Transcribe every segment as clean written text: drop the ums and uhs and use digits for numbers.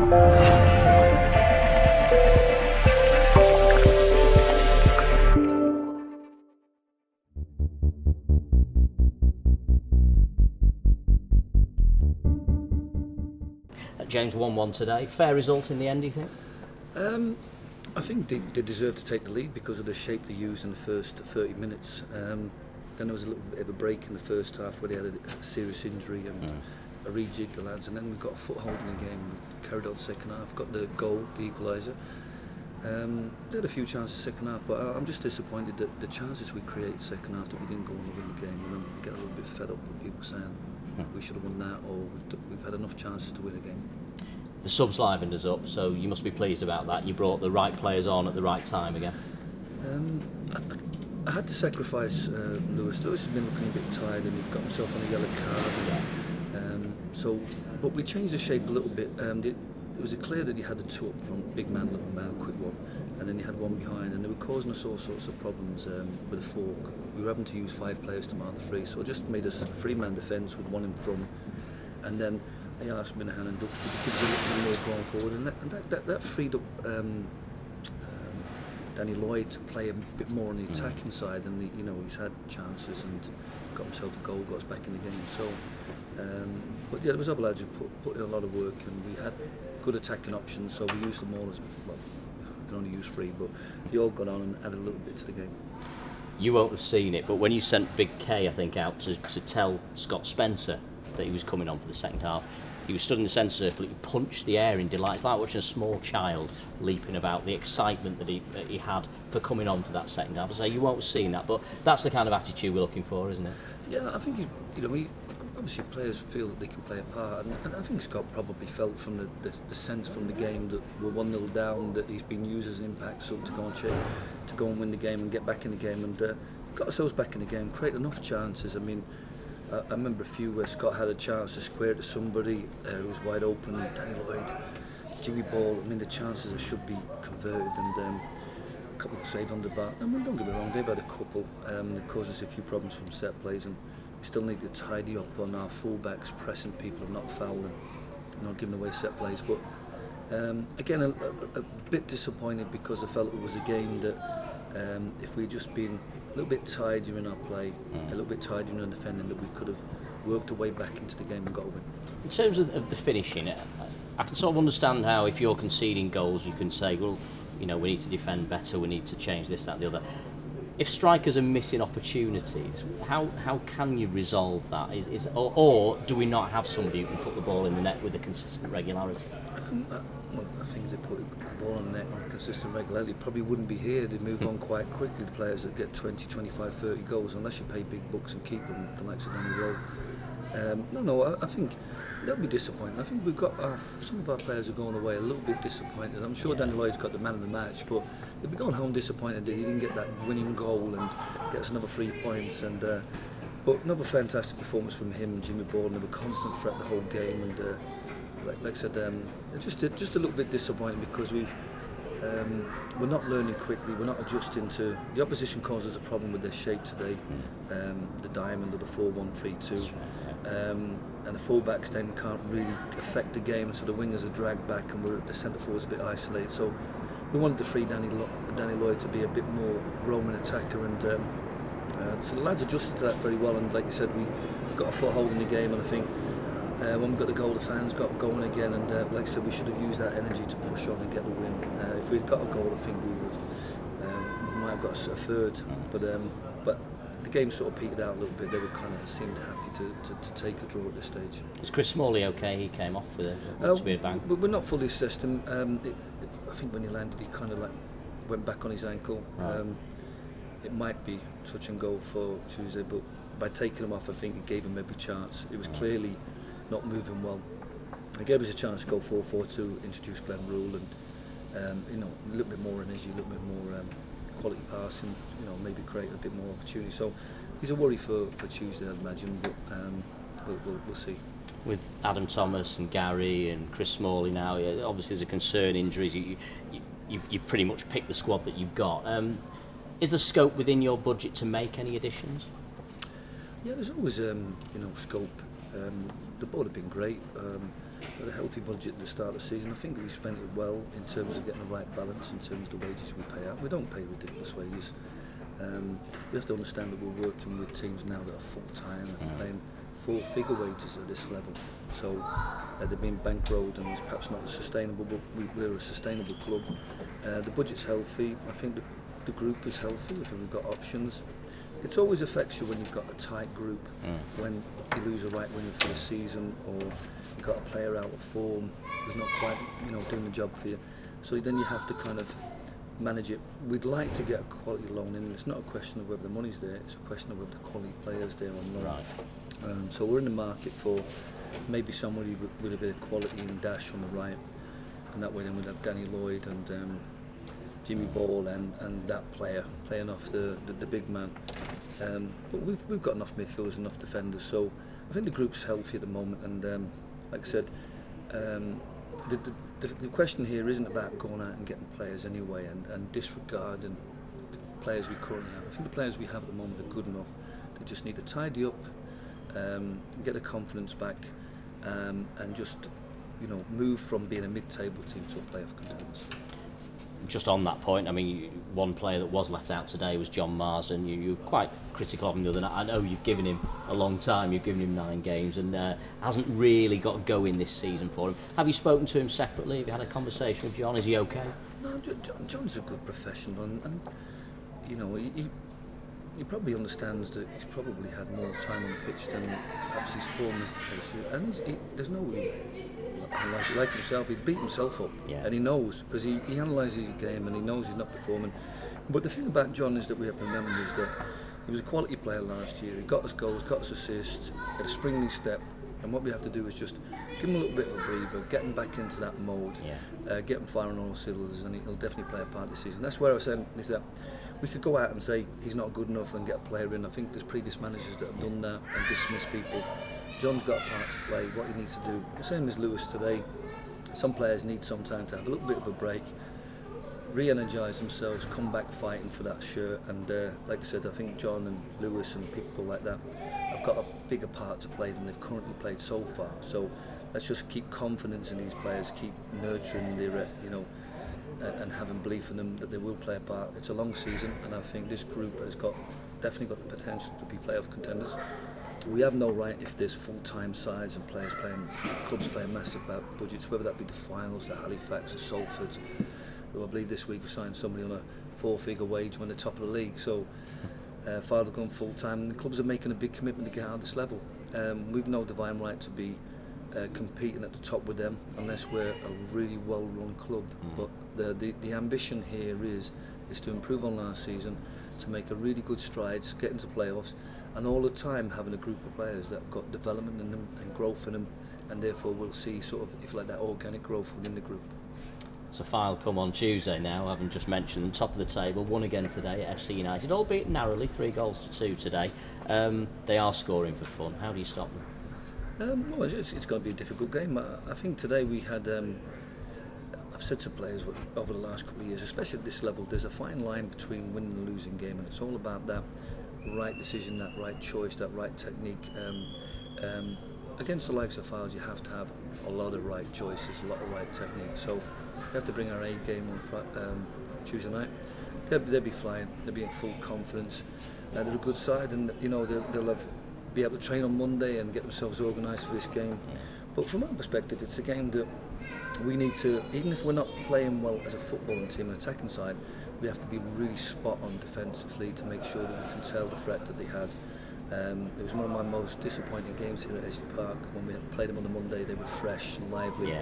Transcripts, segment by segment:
James 1-1 today. Fair result in the end, do you think? I think they deserved to take the lead because of the shape they used in the first 30 minutes. Then there was a little bit of a break in the first half where they had a serious injury and a rejig the lads, and then we got a foothold in the game, carried on the second half, got the goal, the equaliser. They had a few chances second half, but I'm just disappointed that the chances we created second half that we didn't go on to win the game, and then we get a little bit fed up with people saying we should have won that, or we've had enough chances to win a game. The subs livened us up, so you must be pleased about that. You brought the right players on at the right time again. I had to sacrifice Lewis. Lewis has been looking a bit tired and he got himself on a yellow card. But we changed the shape a little bit. It was clear that you had the two up front, big man, little man, quick one, and then you had one behind, and they were causing us all sorts of problems with the fork. We were having to use 5 players to man the free, so it just made us a 3-man defence with one in front, and then I asked Minahan and Duxbury to give us a little bit more going forward, and that freed up Danny Lloyd to play a bit more on the attacking side, and he's had chances and got himself a goal, got us back in the game. So, but yeah, there was other lads who put in a lot of work, and we had good attacking options, so we used them all as well. We can only use 3, but they all got on and added a little bit to the game. You won't have seen it, but when you sent Big K, I think, out to tell Scott Spencer that he was coming on for the second half, he was stood in the centre circle, he punched the air in delight. It's like watching a small child leaping about, the excitement that he had for coming on for that second half. I say you won't have seen that, but that's the kind of attitude we're looking for, isn't it? Yeah, I think obviously players feel that they can play a part, and I think Scott probably felt from the sense from the game that we're 1-0 down, that he's been used as an impact sub to go and win the game and get back in the game, and got ourselves back in the game, created enough chances. I mean, I remember a few where Scott had a chance to square to somebody who was wide open, Danny Lloyd, Jimmy Ball. I mean, the chances should be converted, and a couple of saves on the bar. I mean, don't get me wrong, they've had a couple that caused us a few problems from set plays, and we still need to tidy up on our fullbacks, pressing people and not fouling, not giving away set plays. But again, a bit disappointed because I felt it was a game that if we'd just been a little bit tidier in our play, a little bit tidier in our defending, that we could have worked our way back into the game and got a win. In terms of the finishing, I can sort of understand how if you're conceding goals you can say, well, we need to defend better, we need to change this, that and the other. If strikers are missing opportunities, how can you resolve that? Or do we not have somebody who can put the ball in the net with a consistent regularity? Well, I think if they put the ball on the net on a consistent regularity, probably wouldn't be here. They'd move on quite quickly, the players that get 20, 25, 30 goals, unless you pay big bucks and keep them, the likes of Danny Rowe. I think they'll be disappointed. I think we've got some of our players are going away a little bit disappointed. I'm sure Danny Lloyd's got the man of the match, but they'll be going home disappointed that he didn't get that winning goal and get us another 3 points. And but another fantastic performance from him and Jimmy Ball, and they were constant threat the whole game. And like I said, just a little bit disappointed because we're not learning quickly. We're not adjusting to the opposition. Causes a problem with their shape today, the diamond or the 4-1-3-2. And the fullbacks then can't really affect the game, so the wingers are dragged back, and the centre forwards a bit isolated. So we wanted to free Danny Lloyd to be a bit more roaming attacker, and so the lads adjusted to that very well. And like you said, we got a foothold in the game, and I think when we got the goal, the fans got going again. And like I said, we should have used that energy to push on and get the win. If we'd got a goal, I think we might have got a third. But the game sort of petered out a little bit. They were kind of seemed happy to take a draw at this stage. Is Chris Smalley okay? He came off with a spear bang. We're not fully assessed him. I think when he landed, he kind of went back on his ankle. Right. It might be touch and go for Tuesday, but by taking him off, I think it gave him every chance. It was clearly not moving well. It gave us a chance to go 4-4-2, introduce Glenn Rule, and a little bit more energy, a little bit more quality passing, maybe create a bit more opportunity. So he's a worry for Tuesday, I'd imagine, but we'll see. With Adam Thomas and Gary and Chris Smalley now, obviously there's a concern injuries. You've pretty much picked the squad that you've got. Is there scope within your budget to make any additions? Yeah, there's always scope. The board have been great. got a healthy budget at the start of the season. I think we spent it well in terms of getting the right balance in terms of the wages we pay out. We don't pay ridiculous wages. We have to understand that we're working with teams now that are full-time and paying four-figure wages at this level. So they've been bankrolled and it's perhaps not as sustainable, but we're a sustainable club. The budget's healthy. I think the group is healthy. I think we've got options. It always affects you when you've got a tight group, when you lose a right winger for the season, or you've got a player out of form who's not quite, doing the job for you. So then you have to kind of manage it. We'd like to get a quality loan in. It's not a question of whether the money's there, it's a question of whether the quality player's there or not. Right. So we're in the market for maybe somebody with a bit of quality and dash on the right, and that way then we'd have Danny Lloyd and Jimmy Ball and that player playing off the big man. But we've got enough midfielders, enough defenders, so I think the group's healthy at the moment. And like I said, the question here isn't about going out and getting players anyway and disregarding the players we currently have. I think the players we have at the moment are good enough. They just need to tidy up, get the confidence back, and just move from being a mid-table team to a playoff contenders. Just on that point, I mean, one player that was left out today was John Marsden. You were quite critical of him the other night. I know you've given him a long time, you've given him 9 games, and hasn't really got going this season for him. Have you spoken to him separately? Have you had a conversation with John? Is he okay? No, John's a good professional, and he probably understands that he's probably had more time on the pitch than perhaps his form is. And there's no like himself, he'd beat himself up, and he knows, because he analyses his game and he knows he's not performing. But the thing about John is that we have to remember is that he was a quality player last year. He got us goals, got us assists, had a springy step, and what we have to do is just give him a little bit of a breather, get him back into that mode, get him firing on all cylinders, and he'll definitely play a part this season. That's where I was saying is that we could go out and say he's not good enough and get a player in. I think there's previous managers that have done that and dismissed people. John's got a part to play, what he needs to do. The same as Lewis today. Some players need some time to have a little bit of a break, re-energise themselves, come back fighting for that shirt. And like I said, I think John and Lewis and people like that have got a bigger part to play than they've currently played so far. So let's just keep confidence in these players, keep nurturing their, and having belief in them that they will play a part. It's a long season, and I think this group has definitely got the potential to be playoff contenders. We have no right, if there's full-time sides and clubs playing massive budgets, whether that be the Finals, the Halifax, the Salford, who I believe this week we signed somebody on a 4-figure wage when they're top of the league. So Fylde have gone full-time, and the clubs are making a big commitment to get out of this level. We've no divine right to be competing at the top with them unless we're a really well-run club. But the ambition here is to improve on last season, to make a really good strides, get into playoffs, and all the time having a group of players that have got development in them and growth in them, and therefore we'll see sort of, if you like, that organic growth within the group. So Fylde come on Tuesday now, I haven't just mentioned them, top of the table, won again today at FC United, albeit narrowly, 3 goals to 2 today. They are scoring for fun. How do you stop them? Well, it's going to be a difficult game. I think today we had, I've said to players over the last couple of years, especially at this level, there's a fine line between winning and losing game, and it's all about that right decision, that right choice, that right technique. Against the likes of Fylde, you have to have a lot of right choices, a lot of right technique. So we have to bring our A game on Tuesday night. They'll be flying. They'll be in full confidence. They're a good side, and they'll be able to train on Monday and get themselves organised for this game. But from our perspective, it's a game that we need to, even if we're not playing well as a footballing team, an attacking side, we have to be really spot on defensively to make sure that we can tell the threat that they had. It was one of my most disappointing games here at Ashley Park. When we played them on the Monday, they were fresh and lively.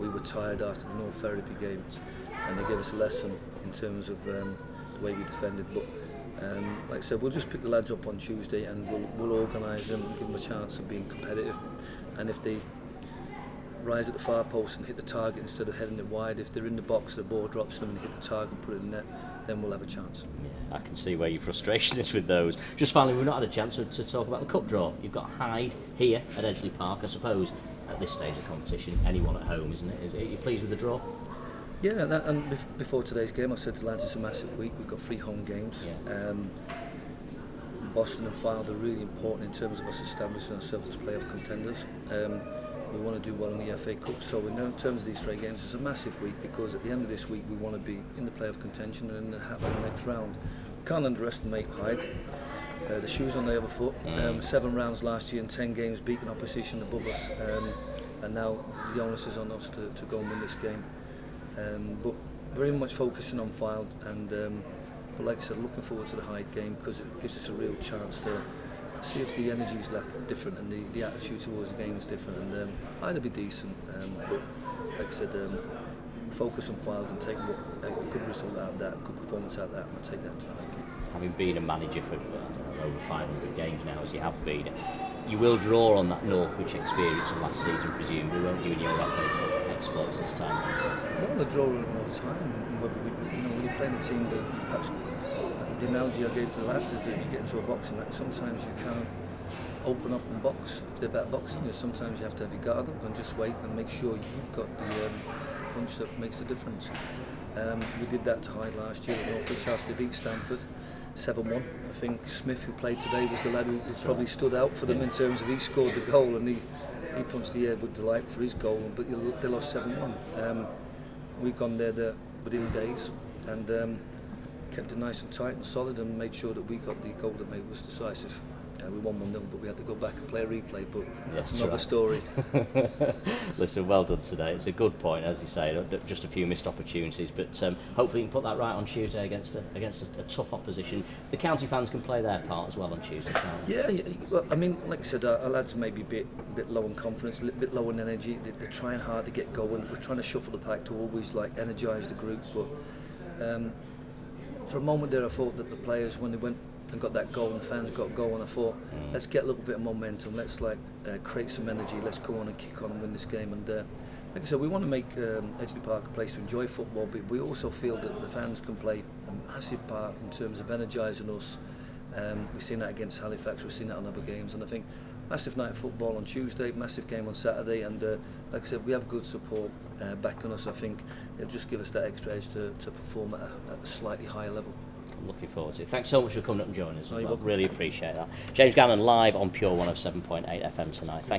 We were tired after the North Ferriby game, and they gave us a lesson in terms of the way we defended. But like I said, we'll just pick the lads up on Tuesday and we'll organise them and give them a chance of being competitive. And if they rise at the far post and hit the target instead of heading it wide, if they're in the box, the ball drops them and hit the target and put it in net, then we'll have a chance. I can see where your frustration is with those. Just finally, we've not had a chance to talk about the cup draw. You've got Hyde here at Edgeley Park. I suppose at this stage of competition, anyone at home, isn't it? Are you pleased with the draw? Yeah, and before today's game, I said to the lads, it's a massive week. We've got 3 home games. Boston and Fylde are really important in terms of us establishing ourselves as playoff contenders. We want to do well in the FA Cup. So in terms of these 3 games, it's a massive week, because at the end of this week we want to be in the playoff contention and have the next round. Can't underestimate Hyde. The shoes on the other foot. 7 rounds last year in 10 games, beating opposition above us, and now the onus is on us to go and win this game. But very much focusing on Fylde, and but like I said, looking forward to the Hyde game, because it gives us a real chance to see if the energy is left different and the attitude towards the game is different. And Hyde will be decent, but like I said, focus on Fylde and take a good result out of that, a good performance out of that, and we'll take that to the Hyde game. Having been a manager for over 500 games now, as you have been, you will draw on that Northwich experience of last season, presumably, won't you, in your exploits this time? We want to draw on all the time. When you're playing a team that perhaps, the analogy I gave to the lads is that you get into a boxing match, sometimes you can't open up and box if they're better boxing you. Sometimes you have to have your guard up and just wait and make sure you've got the punch that makes the difference. We did that to Hyde last year at Northwich after they beat Stamford 7-1. I think Smith, who played today, was the lad who probably stood out for them in terms of he scored the goal, and he punched the air with delight for his goal, but they lost 7-1. We've gone there within days and kept it nice and tight and solid, and made sure that we got the goal that made us decisive. We won 1-0, but we had to go back and play a replay, but that's another story. Listen, well done today. It's a good point, as you say, just a few missed opportunities, but hopefully you can put that right on Tuesday against a tough opposition. The county fans can play their part as well on Tuesday, can't they? Yeah, well, I mean, like I said, our lads may be a bit low in confidence, a little bit low in energy. They're trying hard to get going. We're trying to shuffle the pack to always energise the group, but for a moment there I thought that the players, when they went and got that goal and the fans got going, I thought, let's get a little bit of momentum, let's create some energy, let's go on and kick on and win this game. And like I said, we want to make Edgeley Park a place to enjoy football, but we also feel that the fans can play a massive part in terms of energising us. We've seen that against Halifax, we've seen that on other games, and I think massive night of football on Tuesday, massive game on Saturday, and like I said, we have good support backing us. I think it'll just give us that extra edge to perform at a slightly higher level. Looking forward to it. Thanks so much for coming up and joining us. Really appreciate that. James Gannon live on Pure 107.8 FM tonight. Thank you.